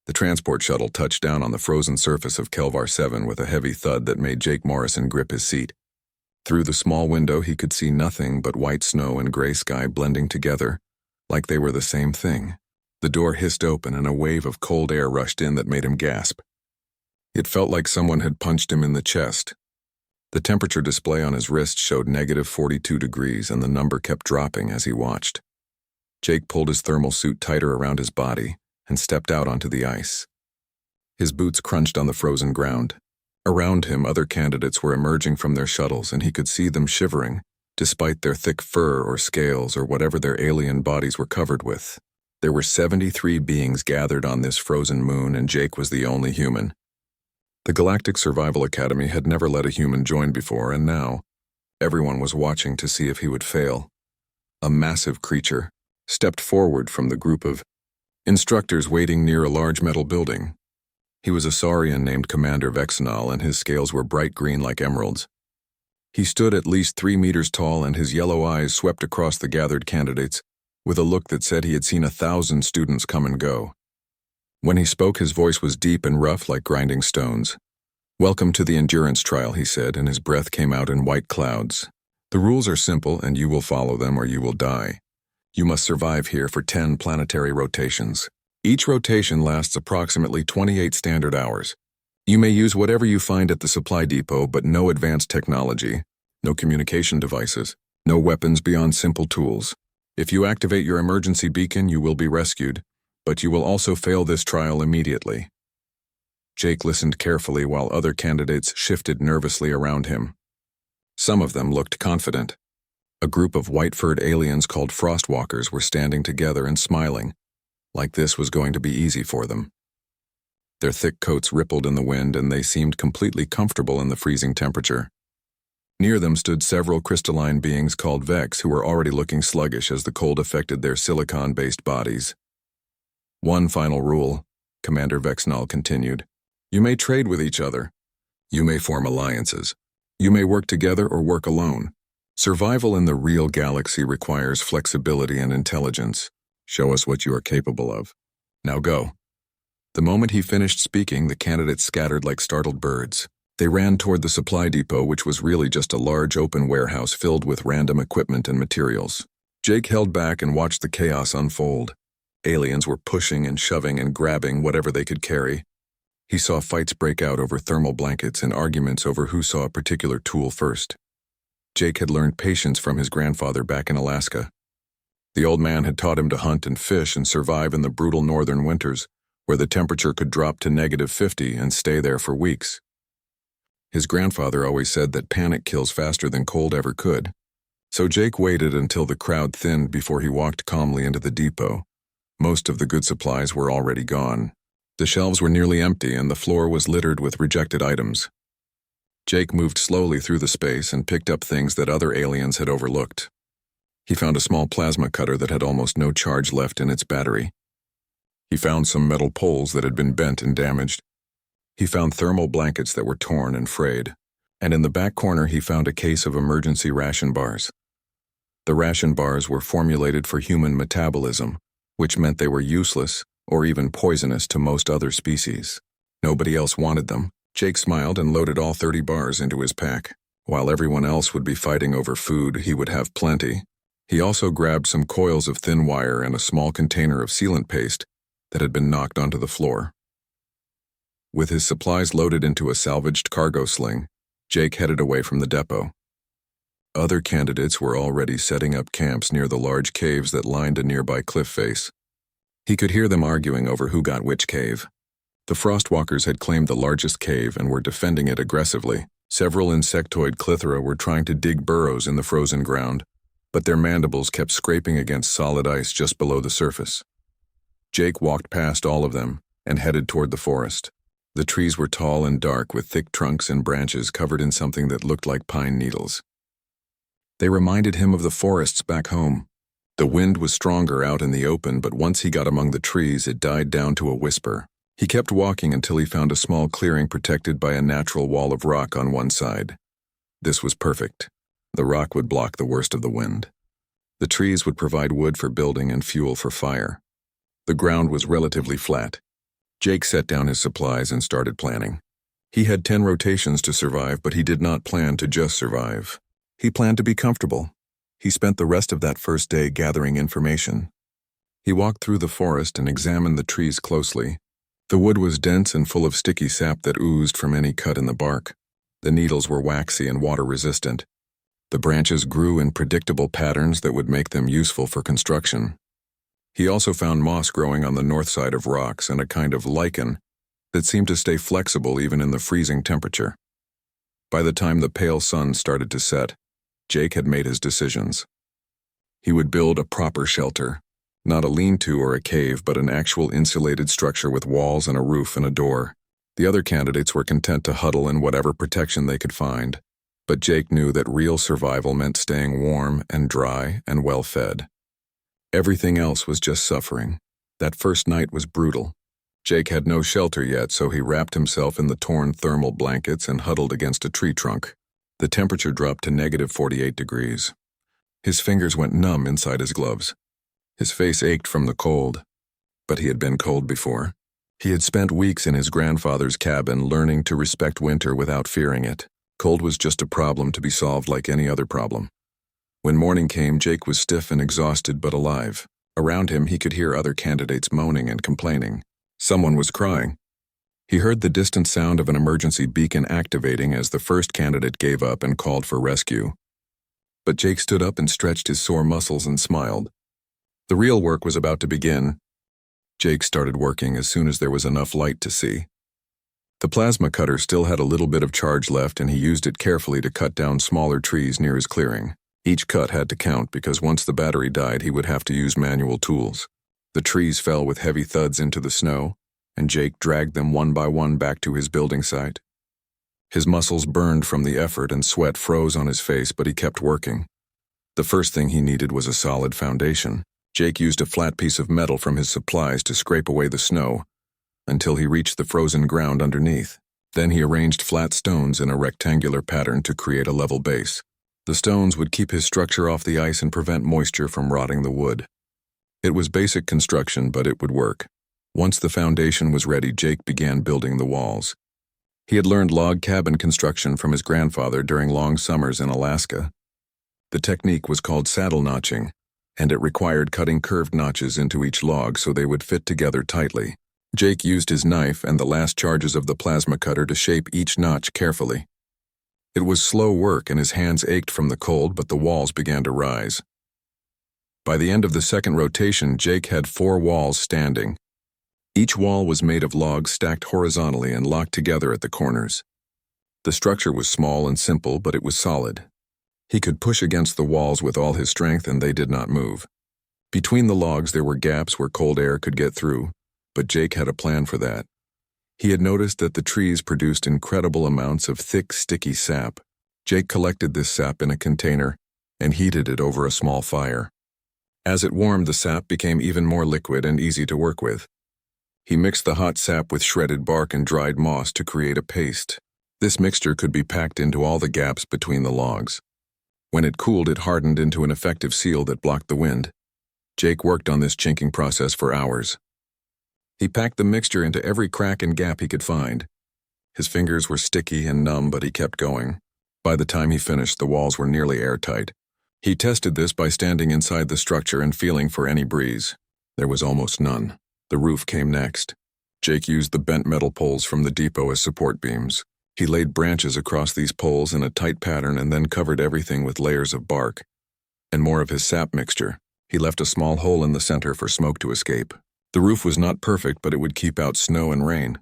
The transport shuttle touched down on the frozen surface of Kelvar 7 with a heavy thud that made Jake Morrison grip his seat. Through the small window he could see nothing but white snow and gray sky blending together, like they were the same thing. The door hissed open and a wave of cold air rushed in that made him gasp. It felt like someone had punched him in the chest. The temperature display on his wrist showed -42 degrees and the number kept dropping as he watched. Jake pulled his thermal suit tighter around his body and stepped out onto the ice. His boots crunched on the frozen ground. Around him, other candidates were emerging from their shuttles and he could see them shivering, despite their thick fur or scales or whatever their alien bodies were covered with. There were 73 beings gathered on this frozen moon and Jake was the only human. The Galactic Survival Academy had never let a human join before and now, everyone was watching to see if he would fail. A massive creature stepped forward from the group of instructors waiting near a large metal building. He was a Saurian named Commander Vexenal and his scales were bright green like emeralds. He stood at least 3 meters tall and his yellow eyes swept across the gathered candidates with a look that said he had seen 1,000 students come and go. When he spoke, his voice was deep and rough like grinding stones. "Welcome to the endurance trial," he said, and his breath came out in white clouds. "The rules are simple and you will follow them or you will die. You must survive here for 10 planetary rotations. Each rotation lasts approximately 28 standard hours. You may use whatever you find at the supply depot, but no advanced technology, no communication devices, no weapons beyond simple tools. If you activate your emergency beacon, you will be rescued, but you will also fail this trial immediately." Jake listened carefully while other candidates shifted nervously around him. Some of them looked confident. A group of white-furred aliens called Frostwalkers were standing together and smiling, like this was going to be easy for them. Their thick coats rippled in the wind and they seemed completely comfortable in the freezing temperature. Near them stood several crystalline beings called Vex who were already looking sluggish as the cold affected their silicon-based bodies. "One final rule," Commander Vexenal continued. "You may trade with each other. You may form alliances. You may work together or work alone. Survival in the real galaxy requires flexibility and intelligence. Show us what you are capable of. Now go." The moment he finished speaking, the candidates scattered like startled birds. They ran toward the supply depot, which was really just a large open warehouse filled with random equipment and materials. Jake held back and watched the chaos unfold. Aliens were pushing and shoving and grabbing whatever they could carry. He saw fights break out over thermal blankets and arguments over who saw a particular tool first. Jake had learned patience from his grandfather back in Alaska. The old man had taught him to hunt and fish and survive in the brutal northern winters, where the temperature could drop to -50 and stay there for weeks. His grandfather always said that panic kills faster than cold ever could. So Jake waited until the crowd thinned before he walked calmly into the depot. Most of the good supplies were already gone. The shelves were nearly empty and the floor was littered with rejected items. Jake moved slowly through the space and picked up things that other aliens had overlooked. He found a small plasma cutter that had almost no charge left in its battery. He found some metal poles that had been bent and damaged. He found thermal blankets that were torn and frayed. And in the back corner he found a case of emergency ration bars. The ration bars were formulated for human metabolism, which meant they were useless or even poisonous to most other species. Nobody else wanted them. Jake smiled and loaded all 30 bars into his pack. While everyone else would be fighting over food, he would have plenty. He also grabbed some coils of thin wire and a small container of sealant paste that had been knocked onto the floor. With his supplies loaded into a salvaged cargo sling, Jake headed away from the depot. Other candidates were already setting up camps near the large caves that lined a nearby cliff face. He could hear them arguing over who got which cave. The Frostwalkers had claimed the largest cave and were defending it aggressively. Several insectoid Clithera were trying to dig burrows in the frozen ground, but their mandibles kept scraping against solid ice just below the surface. Jake walked past all of them and headed toward the forest. The trees were tall and dark with thick trunks and branches covered in something that looked like pine needles. They reminded him of the forests back home. The wind was stronger out in the open, but once he got among the trees, it died down to a whisper. He kept walking until he found a small clearing protected by a natural wall of rock on one side. This was perfect. The rock would block the worst of the wind. The trees would provide wood for building and fuel for fire. The ground was relatively flat. Jake set down his supplies and started planning. He had 10 rotations to survive, but he did not plan to just survive. He planned to be comfortable. He spent the rest of that first day gathering information. He walked through the forest and examined the trees closely. The wood was dense and full of sticky sap that oozed from any cut in the bark. The needles were waxy and water-resistant. The branches grew in predictable patterns that would make them useful for construction. He also found moss growing on the north side of rocks and a kind of lichen that seemed to stay flexible even in the freezing temperature. By the time the pale sun started to set, Jake had made his decisions. He would build a proper shelter, not a lean-to or a cave, but an actual insulated structure with walls and a roof and a door. The other candidates were content to huddle in whatever protection they could find, but Jake knew that real survival meant staying warm and dry and well-fed. Everything else was just suffering. That first night was brutal. Jake had no shelter yet, so he wrapped himself in the torn thermal blankets and huddled against a tree trunk. The temperature dropped to -48 degrees. His fingers went numb inside his gloves. His face ached from the cold, but he had been cold before. He had spent weeks in his grandfather's cabin learning to respect winter without fearing it. Cold was just a problem to be solved like any other problem. When morning came, Jake was stiff and exhausted but alive. Around him, he could hear other candidates moaning and complaining. Someone was crying. He heard the distant sound of an emergency beacon activating as the first candidate gave up and called for rescue. But Jake stood up and stretched his sore muscles and smiled. The real work was about to begin. Jake started working as soon as there was enough light to see. The plasma cutter still had a little bit of charge left, and he used it carefully to cut down smaller trees near his clearing. Each cut had to count because once the battery died, he would have to use manual tools. The trees fell with heavy thuds into the snow, and Jake dragged them one by one back to his building site. His muscles burned from the effort and sweat froze on his face, but he kept working. The first thing he needed was a solid foundation. Jake used a flat piece of metal from his supplies to scrape away the snow until he reached the frozen ground underneath. Then he arranged flat stones in a rectangular pattern to create a level base. The stones would keep his structure off the ice and prevent moisture from rotting the wood. It was basic construction, but it would work. Once the foundation was ready, Jake began building the walls. He had learned log cabin construction from his grandfather during long summers in Alaska. The technique was called saddle notching, and it required cutting curved notches into each log so they would fit together tightly. Jake used his knife and the last charges of the plasma cutter to shape each notch carefully. It was slow work and his hands ached from the cold, but the walls began to rise. By the end of the second rotation, Jake had 4 walls standing. Each wall was made of logs stacked horizontally and locked together at the corners. The structure was small and simple, but it was solid. He could push against the walls with all his strength and they did not move. Between the logs there were gaps where cold air could get through, but Jake had a plan for that. He had noticed that the trees produced incredible amounts of thick, sticky sap. Jake collected this sap in a container and heated it over a small fire. As it warmed, the sap became even more liquid and easy to work with. He mixed the hot sap with shredded bark and dried moss to create a paste. This mixture could be packed into all the gaps between the logs. When it cooled, it hardened into an effective seal that blocked the wind. Jake worked on this chinking process for hours. He packed the mixture into every crack and gap he could find. His fingers were sticky and numb, but he kept going. By the time he finished, the walls were nearly airtight. He tested this by standing inside the structure and feeling for any breeze. There was almost none. The roof came next. Jake used the bent metal poles from the depot as support beams. He laid branches across these poles in a tight pattern and then covered everything with layers of bark and more of his sap mixture. He left a small hole in the center for smoke to escape. The roof was not perfect, but it would keep out snow and rain.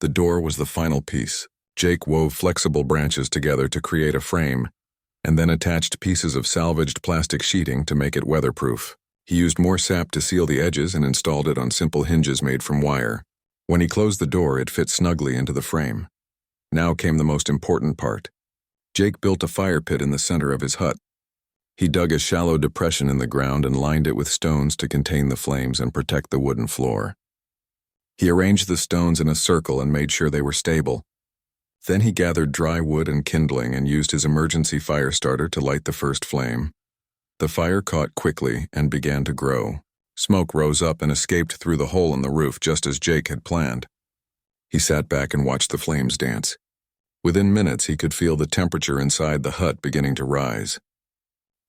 The door was the final piece. Jake wove flexible branches together to create a frame and then attached pieces of salvaged plastic sheeting to make it weatherproof. He used more sap to seal the edges and installed it on simple hinges made from wire. When he closed the door, it fit snugly into the frame. Now came the most important part. Jake built a fire pit in the center of his hut. He dug a shallow depression in the ground and lined it with stones to contain the flames and protect the wooden floor. He arranged the stones in a circle and made sure they were stable. Then he gathered dry wood and kindling and used his emergency fire starter to light the first flame. The fire caught quickly and began to grow. Smoke rose up and escaped through the hole in the roof just as Jake had planned. He sat back and watched the flames dance. Within minutes, he could feel the temperature inside the hut beginning to rise.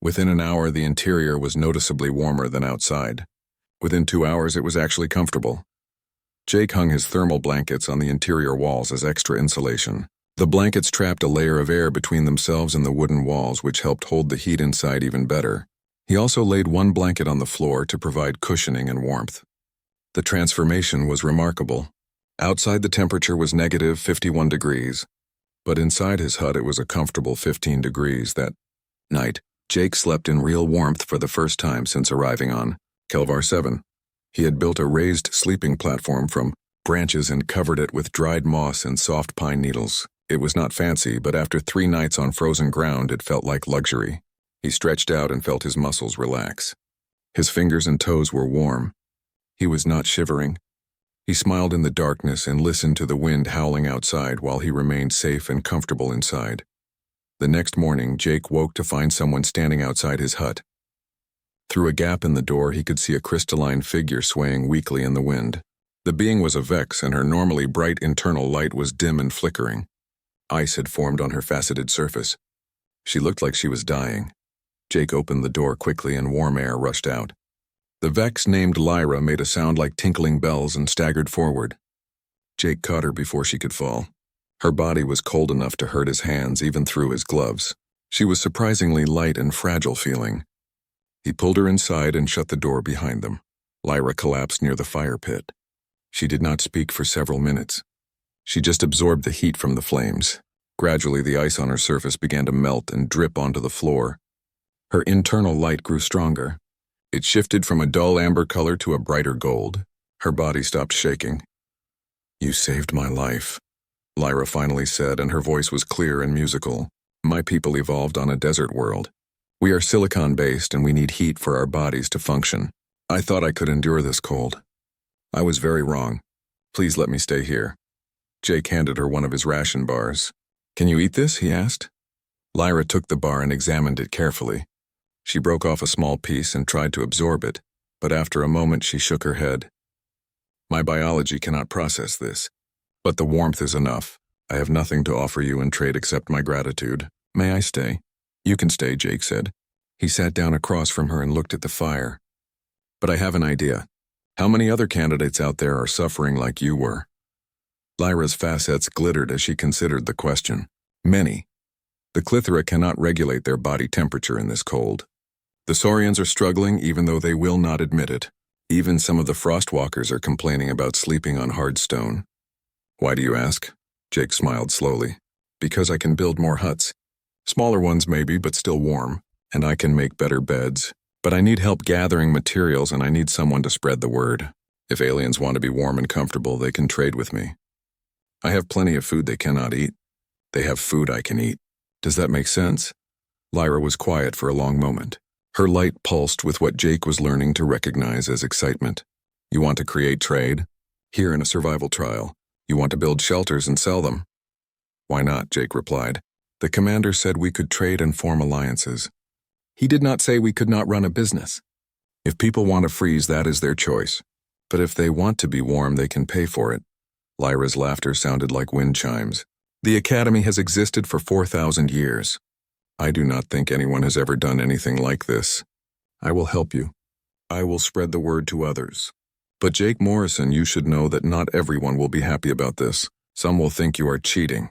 Within an hour, the interior was noticeably warmer than outside. Within 2 hours, it was actually comfortable. Jake hung his thermal blankets on the interior walls as extra insulation. The blankets trapped a layer of air between themselves and the wooden walls, which helped hold the heat inside even better. He also laid one blanket on the floor to provide cushioning and warmth. The transformation was remarkable. Outside, the temperature was negative 51 degrees, but inside his hut it was a comfortable 15 degrees. That night, Jake slept in real warmth for the first time since arriving on HFY 7. He had built a raised sleeping platform from branches and covered it with dried moss and soft pine needles. It was not fancy, but after 3 nights on frozen ground, it felt like luxury. He stretched out and felt his muscles relax. His fingers and toes were warm. He was not shivering. He smiled in the darkness and listened to the wind howling outside while he remained safe and comfortable inside. The next morning, Jake woke to find someone standing outside his hut. Through a gap in the door, he could see a crystalline figure swaying weakly in the wind. The being was a Vex, and her normally bright internal light was dim and flickering. Ice had formed on her faceted surface. She looked like she was dying. Jake opened the door quickly and warm air rushed out. The Vex, named Lyra, made a sound like tinkling bells and staggered forward. Jake caught her before she could fall. Her body was cold enough to hurt his hands even through his gloves. She was surprisingly light and fragile feeling. He pulled her inside and shut the door behind them. Lyra collapsed near the fire pit. She did not speak for several minutes. She just absorbed the heat from the flames. Gradually, the ice on her surface began to melt and drip onto the floor. Her internal light grew stronger. It shifted from a dull amber color to a brighter gold. Her body stopped shaking. "You saved my life," Lyra finally said, and her voice was clear and musical. "My people evolved on a desert world. We are silicon-based and we need heat for our bodies to function. I thought I could endure this cold. I was very wrong. Please let me stay here." Jake handed her one of his ration bars. "Can you eat this?" he asked. Lyra took the bar and examined it carefully. She broke off a small piece and tried to absorb it, but after a moment she shook her head. "My biology cannot process this, but the warmth is enough. I have nothing to offer you in trade except my gratitude. May I stay?" "You can stay," Jake said. He sat down across from her and looked at the fire. "But I have an idea. How many other candidates out there are suffering like you were?" Lyra's facets glittered as she considered the question. "Many. The Clithera cannot regulate their body temperature in this cold. The Saurians are struggling even though they will not admit it. Even some of the Frostwalkers are complaining about sleeping on hard stone." "Why do you ask?" Jake smiled slowly. "Because I can build more huts. Smaller ones maybe, but still warm. And I can make better beds. But I need help gathering materials and I need someone to spread the word. If aliens want to be warm and comfortable, they can trade with me. I have plenty of food they cannot eat. They have food I can eat. Does that make sense?" Lyra was quiet for a long moment. Her light pulsed with what Jake was learning to recognize as excitement. "You want to create trade? Here in a survival trial. You want to build shelters and sell them?" "Why not?" Jake replied. "The commander said we could trade and form alliances. He did not say we could not run a business. If people want to freeze, that is their choice. But if they want to be warm, they can pay for it." Lyra's laughter sounded like wind chimes. "The Academy has existed for 4,000 years. I do not think anyone has ever done anything like this. I will help you. I will spread the word to others. But Jake Morrison, you should know that not everyone will be happy about this. Some will think you are cheating."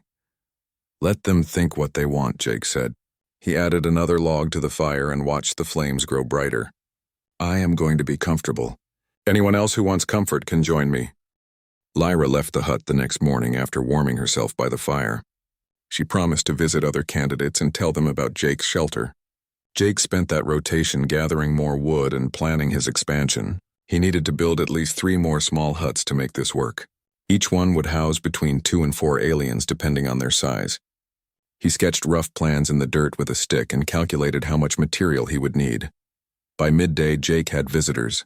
"Let them think what they want," Jake said. He added another log to the fire and watched the flames grow brighter. "I am going to be comfortable. Anyone else who wants comfort can join me." Lyra left the hut the next morning after warming herself by the fire. She promised to visit other candidates and tell them about Jake's shelter. Jake spent that rotation gathering more wood and planning his expansion. He needed to build at least 3 more small huts to make this work. Each one would house between 2 and 4 aliens depending on their size. He sketched rough plans in the dirt with a stick and calculated how much material he would need. By midday, Jake had visitors.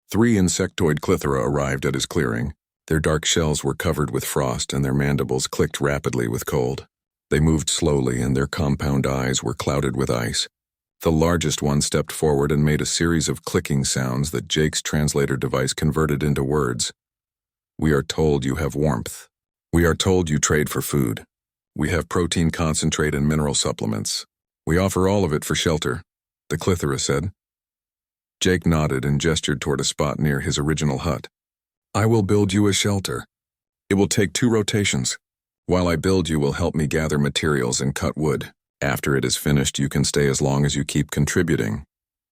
3 insectoid Clithera arrived at his clearing. Their dark shells were covered with frost and their mandibles clicked rapidly with cold. They moved slowly and their compound eyes were clouded with ice. The largest one stepped forward and made a series of clicking sounds that Jake's translator device converted into words. "We are told you have warmth. We are told you trade for food. We have protein concentrate and mineral supplements. We offer all of it for shelter, the Clithera said. Jake nodded and gestured toward a spot near his original hut. I will build you a shelter. It will take 2 rotations. While I build, you will help me gather materials and cut wood. After it is finished, you can stay as long as you keep contributing.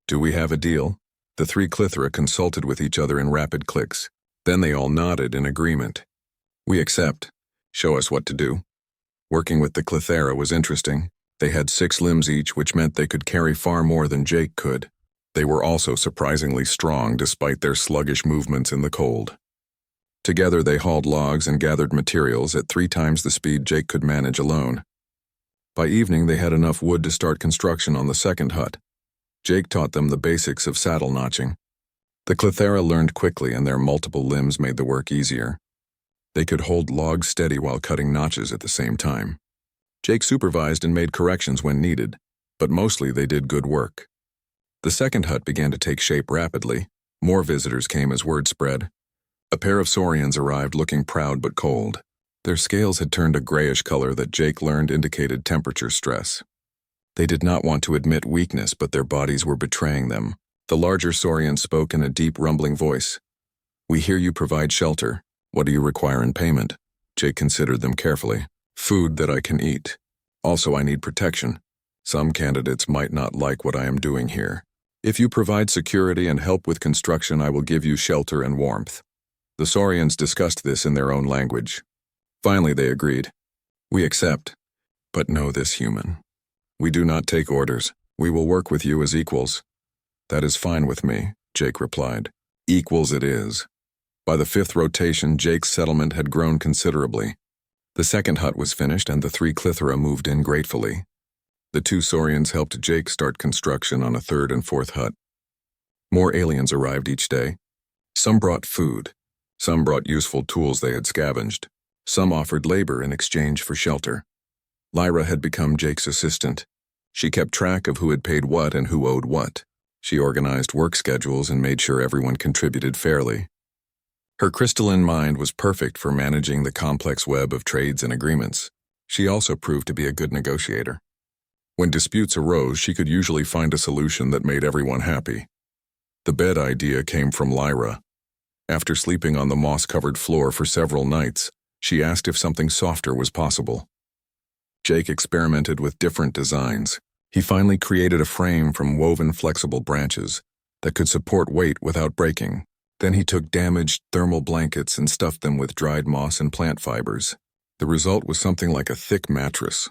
Do we have a deal? The 3 Clithera consulted with each other in rapid clicks. Then they all nodded in agreement. We accept. Show us what to do. Working with the Clithera was interesting. They had 6 limbs each, which meant they could carry far more than Jake could. They were also surprisingly strong despite their sluggish movements in the cold. Together they hauled logs and gathered materials at 3 times the speed Jake could manage alone. By evening they had enough wood to start construction on the second hut. Jake taught them the basics of saddle notching. The Clithera learned quickly and their multiple limbs made the work easier. They could hold logs steady while cutting notches at the same time. Jake supervised and made corrections when needed, but mostly they did good work. The second hut began to take shape rapidly. More visitors came as word spread. A pair of saurians arrived looking proud but cold. Their scales had turned a grayish color that Jake learned indicated temperature stress. They did not want to admit weakness, but their bodies were betraying them. The larger saurian spoke in a deep, rumbling voice. We hear you provide shelter. What do you require in payment? Jake considered them carefully. Food that I can eat. Also, I need protection. Some candidates might not like what I am doing here. If you provide security and help with construction, I will give you shelter and warmth. The saurians discussed this in their own language. Finally, they agreed. We accept. But know this, human. We do not take orders. We will work with you as equals. That is fine with me, Jake replied. Equals it is. By the 5th rotation, Jake's settlement had grown considerably. The second hut was finished and the 3 Clithera moved in gratefully. The 2 saurians helped Jake start construction on a 3rd and 4th hut. More aliens arrived each day. Some brought food. Some brought useful tools they had scavenged. Some offered labor in exchange for shelter. Lyra had become Jake's assistant. She kept track of who had paid what and who owed what. She organized work schedules and made sure everyone contributed fairly. Her crystalline mind was perfect for managing the complex web of trades and agreements. She also proved to be a good negotiator. When disputes arose, she could usually find a solution that made everyone happy. The bed idea came from Lyra. After sleeping on the moss-covered floor for several nights, she asked if something softer was possible. Jake experimented with different designs. He finally created a frame from woven flexible branches that could support weight without breaking. Then he took damaged thermal blankets and stuffed them with dried moss and plant fibers. The result was something like a thick mattress.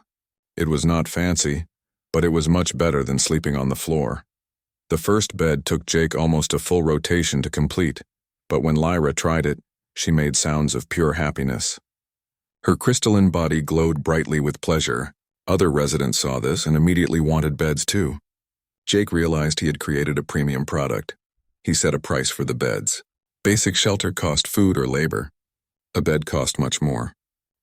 It was not fancy, but it was much better than sleeping on the floor. The first bed took Jake almost a full rotation to complete, but when Lyra tried it, she made sounds of pure happiness. Her crystalline body glowed brightly with pleasure. Other residents saw this and immediately wanted beds too. Jake realized he had created a premium product. He set a price for the beds. Basic shelter cost food or labor. A bed cost much more.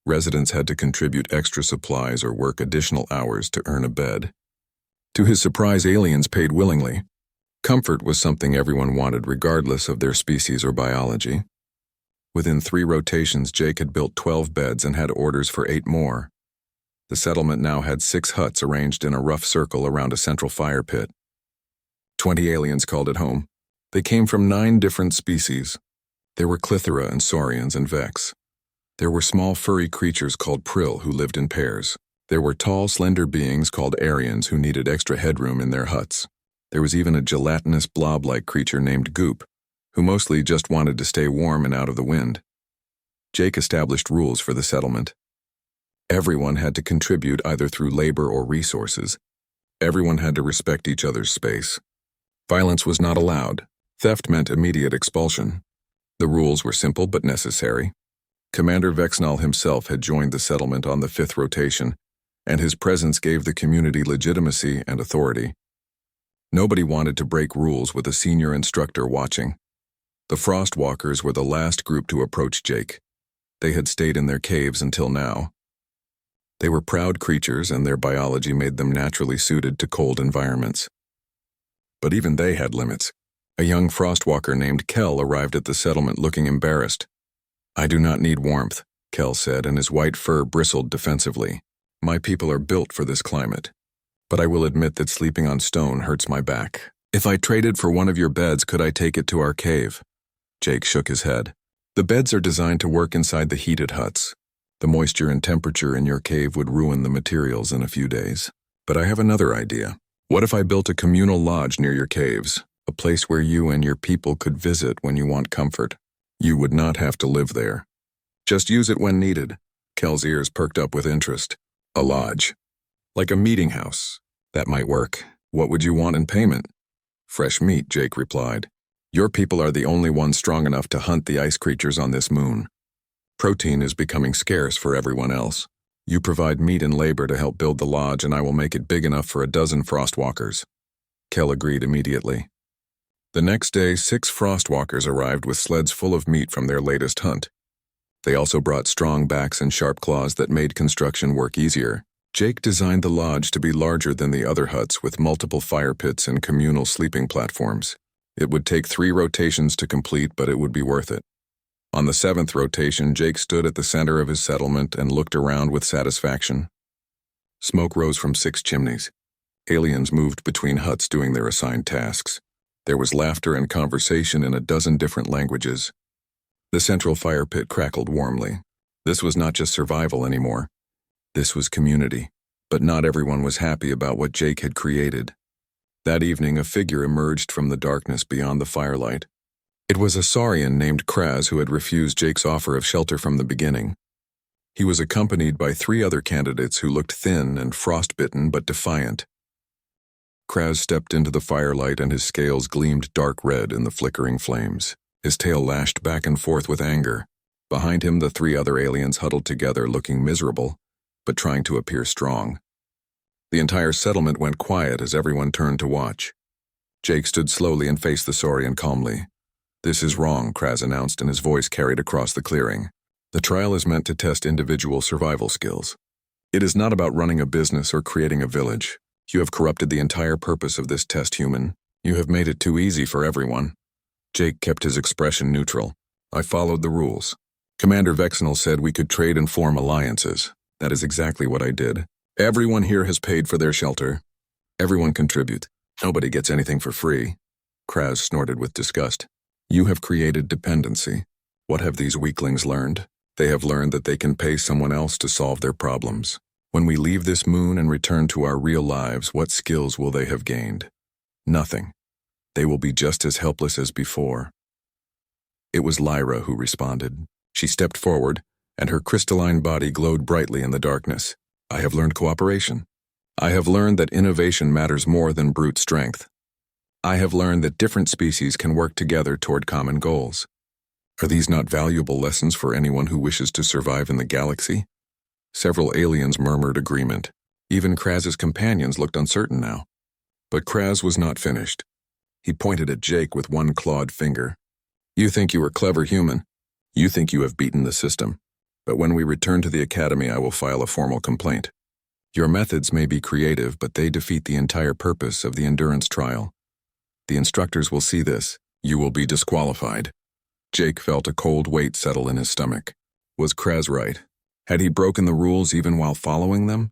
Residents had to contribute extra supplies or work additional hours to earn a bed. To his surprise, aliens paid willingly. Comfort was something everyone wanted regardless of their species or biology. Within 3 rotations, Jake had built 12 beds and had orders for 8 more. The settlement now had 6 huts arranged in a rough circle around a central fire pit. 20 aliens called it home. They came from 9 different species. There were Clithera and Saurians and Vex. There were small furry creatures called Prill who lived in pairs. There were tall, slender beings called Aryans who needed extra headroom in their huts. There was even a gelatinous blob-like creature named Goop, who mostly just wanted to stay warm and out of the wind. Jake established rules for the settlement. Everyone had to contribute either through labor or resources. Everyone had to respect each other's space. Violence was not allowed. Theft meant immediate expulsion. The rules were simple but necessary. Commander Vexnall himself had joined the settlement on the 5th rotation, and his presence gave the community legitimacy and authority. Nobody wanted to break rules with a senior instructor watching. The Frostwalkers were the last group to approach Jake. They had stayed in their caves until now. They were proud creatures and their biology made them naturally suited to cold environments. But even they had limits. A young Frostwalker named Kel arrived at the settlement looking embarrassed. I do not need warmth. Kel said, and his white fur bristled defensively. My people are built for this climate. But I will admit that sleeping on stone hurts my back. If I traded for one of your beds, could I take it to our cave? Jake shook his head. The beds are designed to work inside the heated huts. The moisture and temperature in your cave would ruin the materials in a few days. But I have another idea. What if I built a communal lodge near your caves, a place where you and your people could visit when you want comfort? You would not have to live there. Just use it when needed. Kel's ears perked up with interest. A lodge. Like a meeting house. That might work. What would you want in payment? Fresh meat, Jake replied. Your people are the only ones strong enough to hunt the ice creatures on this moon. Protein is becoming scarce for everyone else. You provide meat and labor to help build the lodge, and I will make it big enough for a dozen frostwalkers. Kel agreed immediately. The next day, 6 frostwalkers arrived with sleds full of meat from their latest hunt. They also brought strong backs and sharp claws that made construction work easier. Jake designed the lodge to be larger than the other huts with multiple fire pits and communal sleeping platforms. It would take 3 rotations to complete, but it would be worth it. On the 7th rotation, Jake stood at the center of his settlement and looked around with satisfaction. Smoke rose from 6 chimneys. Aliens moved between huts doing their assigned tasks. There was laughter and conversation in a dozen different languages. The central fire pit crackled warmly. This was not just survival anymore. This was community. But not everyone was happy about what Jake had created. That evening, a figure emerged from the darkness beyond the firelight. It was a Saurian named Kraz who had refused Jake's offer of shelter from the beginning. He was accompanied by 3 other candidates who looked thin and frostbitten but defiant. Kraz stepped into the firelight and his scales gleamed dark red in the flickering flames. His tail lashed back and forth with anger. Behind him, the 3 other aliens huddled together, looking miserable, but trying to appear strong. The entire settlement went quiet as everyone turned to watch. Jake stood slowly and faced the Saurian calmly. This is wrong, Kraz announced, and his voice carried across the clearing. The trial is meant to test individual survival skills. It is not about running a business or creating a village. You have corrupted the entire purpose of this test, human. You have made it too easy for everyone. Jake kept his expression neutral. I followed the rules. Commander Vexenal said we could trade and form alliances. That is exactly what I did. Everyone here has paid for their shelter. Everyone contribute. Nobody gets anything for free. Kraz snorted with disgust. You have created dependency. What have these weaklings learned? They have learned that they can pay someone else to solve their problems. When we leave this moon and return to our real lives, what skills will they have gained? Nothing. They will be just as helpless as before. It was Lyra who responded. She stepped forward, and her crystalline body glowed brightly in the darkness. I have learned cooperation. I have learned that innovation matters more than brute strength. I have learned that different species can work together toward common goals. Are these not valuable lessons for anyone who wishes to survive in the galaxy? Several aliens murmured agreement. Even Kraz's companions looked uncertain now. But Kraz was not finished. He pointed at Jake with one clawed finger. You think you are clever, human. You think you have beaten the system. But when we return to the academy, I will file a formal complaint. Your methods may be creative, but they defeat the entire purpose of the endurance trial. The instructors will see this. You will be disqualified. Jake felt a cold weight settle in his stomach. Was Kraz right? Had he broken the rules even while following them?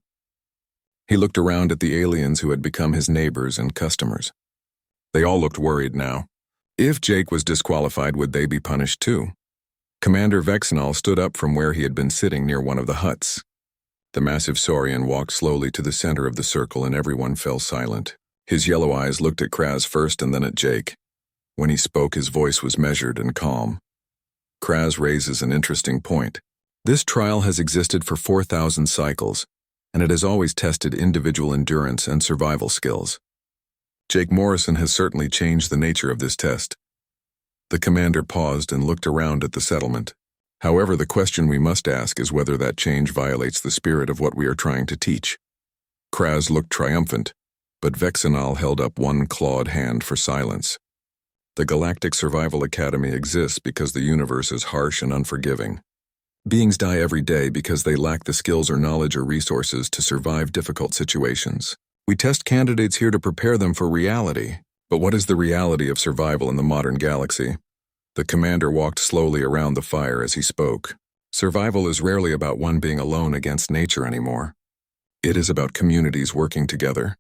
He looked around at the aliens who had become his neighbors and customers. They all looked worried now. If Jake was disqualified, would they be punished too? Commander Vexenal stood up from where he had been sitting near one of the huts. The massive Saurian walked slowly to the center of the circle, and everyone fell silent. His yellow eyes looked at Kraz first and then at Jake. When he spoke, his voice was measured and calm. Kraz raises an interesting point. This trial has existed for 4,000 cycles, and it has always tested individual endurance and survival skills. Jake Morrison has certainly changed the nature of this test. The commander paused and looked around at the settlement. However, the question we must ask is whether that change violates the spirit of what we are trying to teach. Kraz looked triumphant, but Vexenal held up one clawed hand for silence. The Galactic Survival Academy exists because the universe is harsh and unforgiving. Beings die every day because they lack the skills or knowledge or resources to survive difficult situations. We test candidates here to prepare them for reality. But what is the reality of survival in the modern galaxy? The commander walked slowly around the fire as he spoke. Survival is rarely about one being alone against nature anymore. It is about communities working together.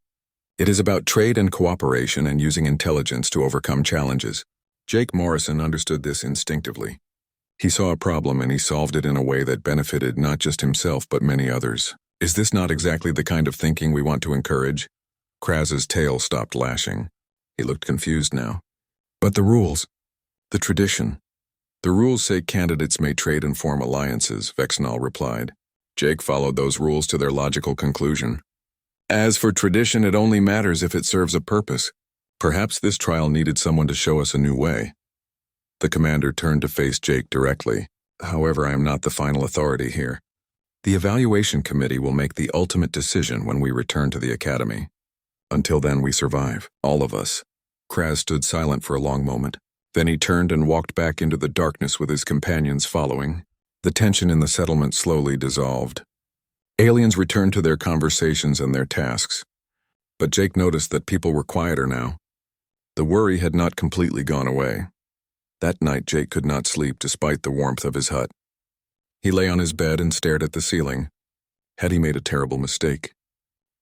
It is about trade and cooperation and using intelligence to overcome challenges. Jake Morrison understood this instinctively. He saw a problem and he solved it in a way that benefited not just himself but many others. Is this not exactly the kind of thinking we want to encourage? Kraz's tail stopped lashing. He looked confused now. But the rules, the tradition. The rules say candidates may trade and form alliances, Vexnall replied. Jake followed those rules to their logical conclusion. As for tradition, it only matters if it serves a purpose. Perhaps this trial needed someone to show us a new way. The commander turned to face Jake directly. However, I am not the final authority here. The evaluation committee will make the ultimate decision when we return to the academy. Until then, we survive, all of us. Kraz stood silent for a long moment. Then he turned and walked back into the darkness with his companions following. The tension in the settlement slowly dissolved. Aliens returned to their conversations and their tasks. But Jake noticed that people were quieter now. The worry had not completely gone away. That night, Jake could not sleep despite the warmth of his hut. He lay on his bed and stared at the ceiling. Had he made a terrible mistake?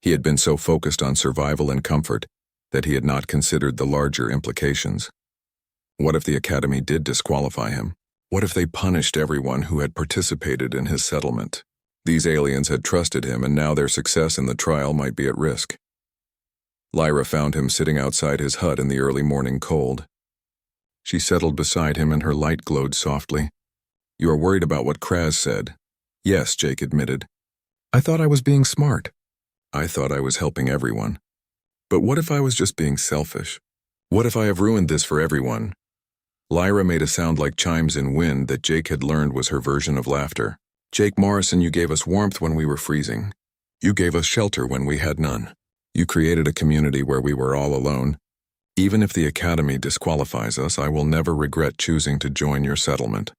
He had been so focused on survival and comfort that he had not considered the larger implications. What if the academy did disqualify him? What if they punished everyone who had participated in his settlement? These aliens had trusted him, and now their success in the trial might be at risk. Lyra found him sitting outside his hut in the early morning cold. She settled beside him and her light glowed softly. You are worried about what Kraz said. Yes, Jake admitted. I thought I was being smart. I thought I was helping everyone. But what if I was just being selfish? What if I have ruined this for everyone? Lyra made a sound like chimes in wind that Jake had learned was her version of laughter. Jake Morrison, you gave us warmth when we were freezing. You gave us shelter when we had none. You created a community where we were all alone. Even if the academy disqualifies us, I will never regret choosing to join your settlement.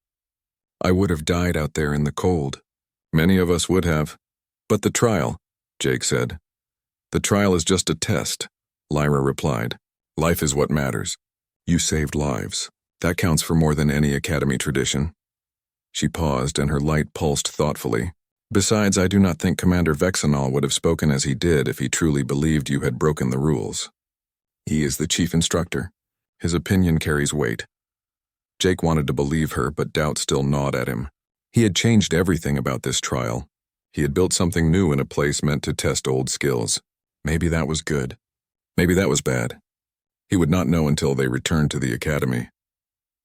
I would have died out there in the cold. Many of us would have. But the trial, Jake said. The trial is just a test, Lyra replied. Life is what matters. You saved lives. That counts for more than any academy tradition. She paused and her light pulsed thoughtfully. Besides, I do not think Commander Vexnall would have spoken as he did if he truly believed you had broken the rules. He is the chief instructor. His opinion carries weight. Jake wanted to believe her, but doubt still gnawed at him. He had changed everything about this trial. He had built something new in a place meant to test old skills. Maybe that was good. Maybe that was bad. He would not know until they returned to the academy.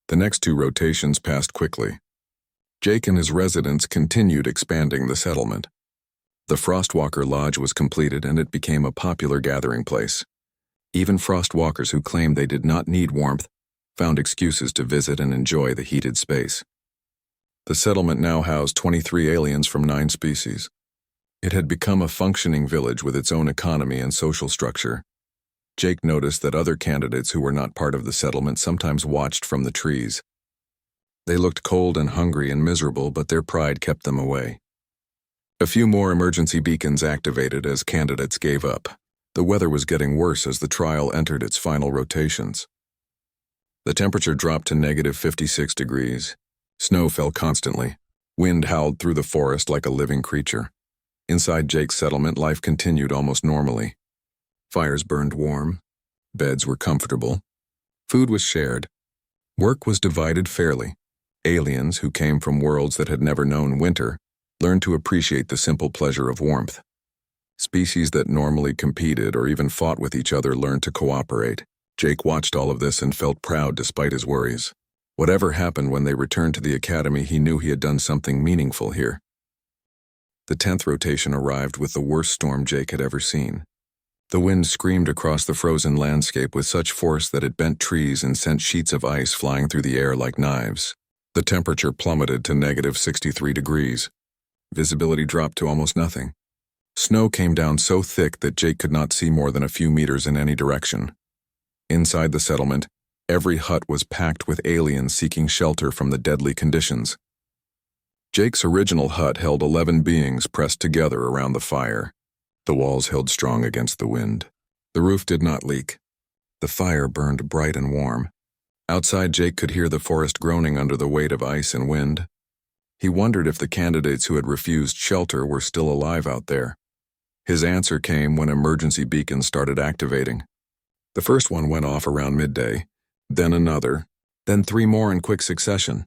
The next 2 rotations passed quickly. Jake and his residents continued expanding the settlement. The Frostwalker Lodge was completed and it became a popular gathering place. Even Frostwalkers who claimed they did not need warmth found excuses to visit and enjoy the heated space. The settlement now housed 23 aliens from 9 species. It had become a functioning village with its own economy and social structure. Jake noticed that other candidates who were not part of the settlement sometimes watched from the trees. They looked cold and hungry and miserable, but their pride kept them away. A few more emergency beacons activated as candidates gave up. The weather was getting worse as the trial entered its final rotations. The temperature dropped to -56 degrees. Snow fell constantly. Wind howled through the forest like a living creature. Inside Jake's settlement, life continued almost normally. Fires burned warm. Beds were comfortable. Food was shared. Work was divided fairly. Aliens, who came from worlds that had never known winter, learned to appreciate the simple pleasure of warmth. Species that normally competed or even fought with each other learned to cooperate. Jake watched all of this and felt proud despite his worries. Whatever happened when they returned to the academy, he knew he had done something meaningful here. The 10th rotation arrived with the worst storm Jake had ever seen. The wind screamed across the frozen landscape with such force that it bent trees and sent sheets of ice flying through the air like knives. The temperature plummeted to -63 degrees. Visibility dropped to almost nothing. Snow came down so thick that Jake could not see more than a few meters in any direction. Inside the settlement, every hut was packed with aliens seeking shelter from the deadly conditions. Jake's original hut held 11 beings pressed together around the fire. The walls held strong against the wind. The roof did not leak. The fire burned bright and warm. Outside, Jake could hear the forest groaning under the weight of ice and wind. He wondered if the candidates who had refused shelter were still alive out there. His answer came when emergency beacons started activating. The first one went off around midday, then another, then 3 more in quick succession.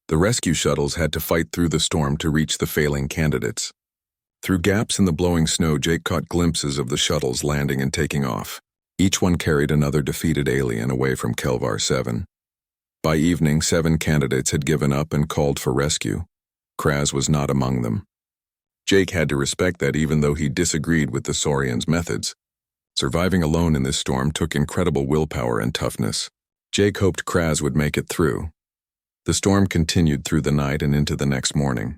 The rescue shuttles had to fight through the storm to reach the failing candidates. Through gaps in the blowing snow, Jake caught glimpses of the shuttles landing and taking off. Each one carried another defeated alien away from Kelvar 7. By evening, 7 candidates had given up and called for rescue. Kraz was not among them. Jake had to respect that even though he disagreed with the Saurians' methods. Surviving alone in this storm took incredible willpower and toughness. Jake hoped Kraz would make it through. The storm continued through the night and into the next morning.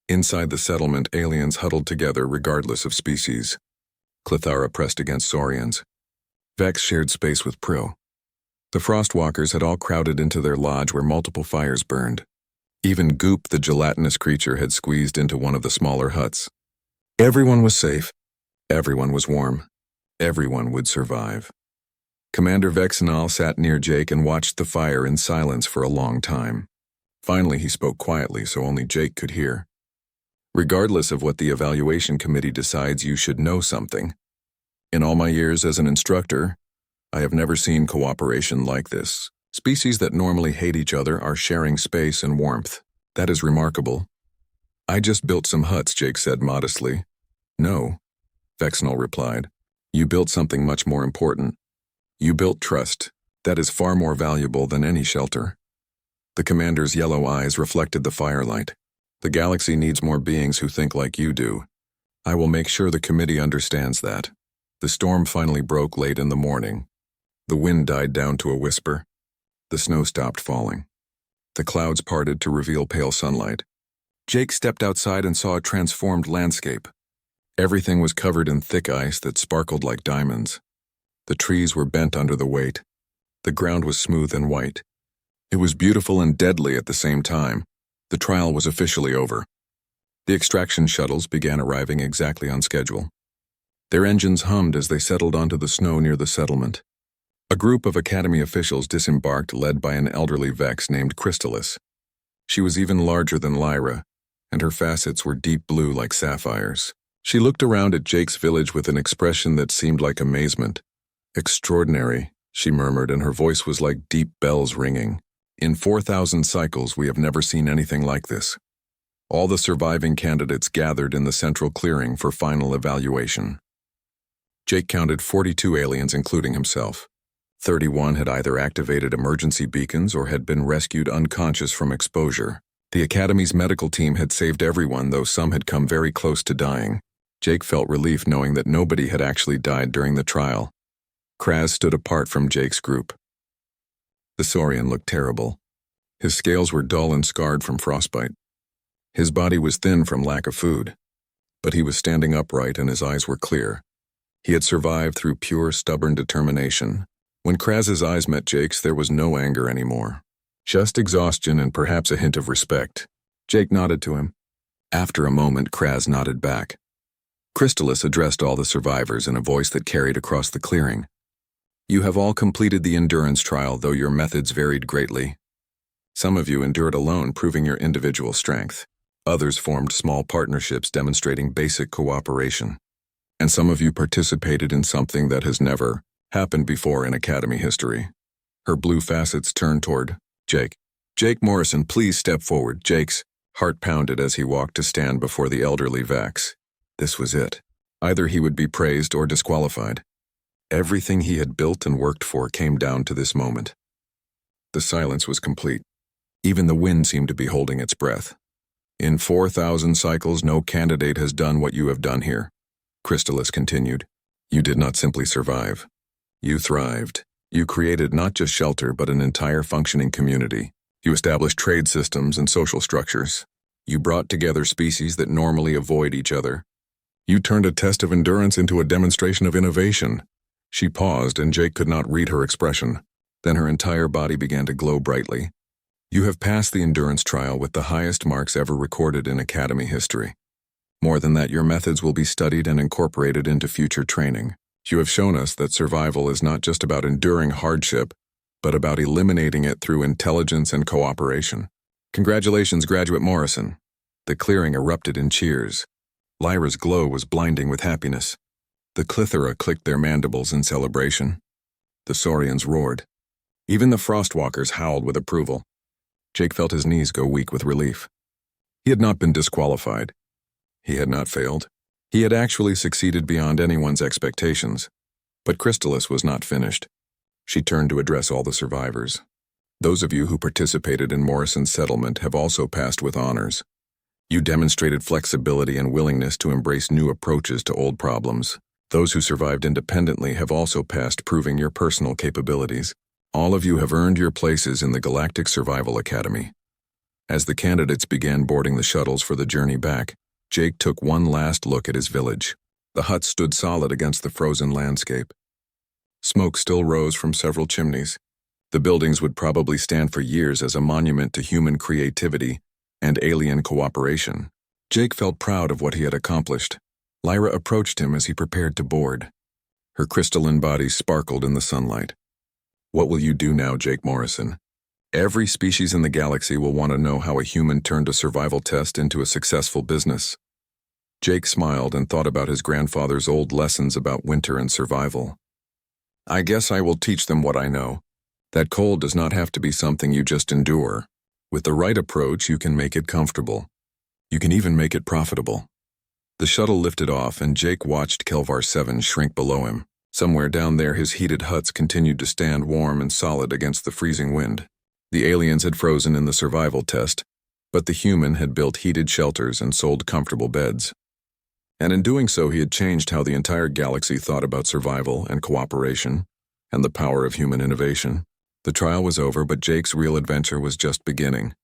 Inside the settlement, aliens huddled together regardless of species. Clethara pressed against Saurians. Vex shared space with Prill. The Frostwalkers had all crowded into their lodge where multiple fires burned. Even Goop, the gelatinous creature, had squeezed into one of the smaller huts. Everyone was safe. Everyone was warm. Everyone would survive. Commander Vexenal sat near Jake and watched the fire in silence for a long time. Finally, he spoke quietly so only Jake could hear. Regardless of what the evaluation committee decides, you should know something. In all my years as an instructor, I have never seen cooperation like this. Species that normally hate each other are sharing space and warmth. That is remarkable. I just built some huts, Jake said modestly. No, Vexenal replied. You built something much more important. You built trust. That is far more valuable than any shelter. The commander's yellow eyes reflected the firelight. The galaxy needs more beings who think like you do. I will make sure the committee understands that. The storm finally broke late in the morning. The wind died down to a whisper. The snow stopped falling. The clouds parted to reveal pale sunlight. Jake stepped outside and saw a transformed landscape. Everything was covered in thick ice that sparkled like diamonds. The trees were bent under the weight. The ground was smooth and white. It was beautiful and deadly at the same time. The trial was officially over. The extraction shuttles began arriving exactly on schedule. Their engines hummed as they settled onto the snow near the settlement. A group of Academy officials disembarked, led by an elderly Vex named Crystallis. She was even larger than Lyra, and her facets were deep blue like sapphires. She looked around at Jake's village with an expression that seemed like amazement. Extraordinary, she murmured, and her voice was like deep bells ringing. In 4,000 cycles, we have never seen anything like this. All the surviving candidates gathered in the central clearing for final evaluation. Jake counted 42 aliens, including himself. 31 had either activated emergency beacons or had been rescued unconscious from exposure. The Academy's medical team had saved everyone, though some had come very close to dying. Jake felt relief knowing that nobody had actually died during the trial. Kraz stood apart from Jake's group. The Saurian looked terrible. His scales were dull and scarred from frostbite. His body was thin from lack of food. But he was standing upright and his eyes were clear. He had survived through pure, stubborn determination. When Kraz's eyes met Jake's, there was no anger anymore. Just exhaustion and perhaps a hint of respect. Jake nodded to him. After a moment, Kraz nodded back. Crystallis addressed all the survivors in a voice that carried across the clearing. You have all completed the endurance trial, though your methods varied greatly. Some of you endured alone, proving your individual strength. Others formed small partnerships demonstrating basic cooperation. And some of you participated in something that has never happened before in Academy history. Her blue facets turned toward Jake. Jake Morrison, please step forward. Jake's heart pounded as he walked to stand before the elderly Vex. This was it. Either he would be praised or disqualified. Everything he had built and worked for came down to this moment. The silence was complete. Even the wind seemed to be holding its breath. In 4,000 cycles, no candidate has done what you have done here, Crystallis continued. You did not simply survive. You thrived. You created not just shelter, but an entire functioning community. You established trade systems and social structures. You brought together species that normally avoid each other. You turned a test of endurance into a demonstration of innovation. She paused, and Jake could not read her expression. Then her entire body began to glow brightly. You have passed the endurance trial with the highest marks ever recorded in Academy history. More than that, your methods will be studied and incorporated into future training. You have shown us that survival is not just about enduring hardship, but about eliminating it through intelligence and cooperation. Congratulations, Graduate Morrison. The clearing erupted in cheers. Lyra's glow was blinding with happiness. The Clithera clicked their mandibles in celebration. The Saurians roared. Even the Frostwalkers howled with approval. Jake felt his knees go weak with relief. He had not been disqualified. He had not failed. He had actually succeeded beyond anyone's expectations. But Chrysalis was not finished. She turned to address all the survivors. Those of you who participated in Morrison's settlement have also passed with honors. You demonstrated flexibility and willingness to embrace new approaches to old problems. Those who survived independently have also passed, proving your personal capabilities. All of you have earned your places in the Galactic Survival Academy. As the candidates began boarding the shuttles for the journey back, Jake took one last look at his village. The hut stood solid against the frozen landscape. Smoke still rose from several chimneys. The buildings would probably stand for years as a monument to human creativity and alien cooperation. Jake felt proud of what he had accomplished. Lyra approached him as he prepared to board. Her crystalline body sparkled in the sunlight. What will you do now, Jake Morrison? Every species in the galaxy will want to know how a human turned a survival test into a successful business. Jake smiled and thought about his grandfather's old lessons about winter and survival. I guess I will teach them what I know. That cold does not have to be something you just endure. With the right approach, you can make it comfortable. You can even make it profitable. The shuttle lifted off, and Jake watched Kelvar 7 shrink below him. Somewhere down there, his heated huts continued to stand warm and solid against the freezing wind. The aliens had frozen in the survival test, but the human had built heated shelters and sold comfortable beds. And in doing so, he had changed how the entire galaxy thought about survival and cooperation and the power of human innovation. The trial was over, but Jake's real adventure was just beginning.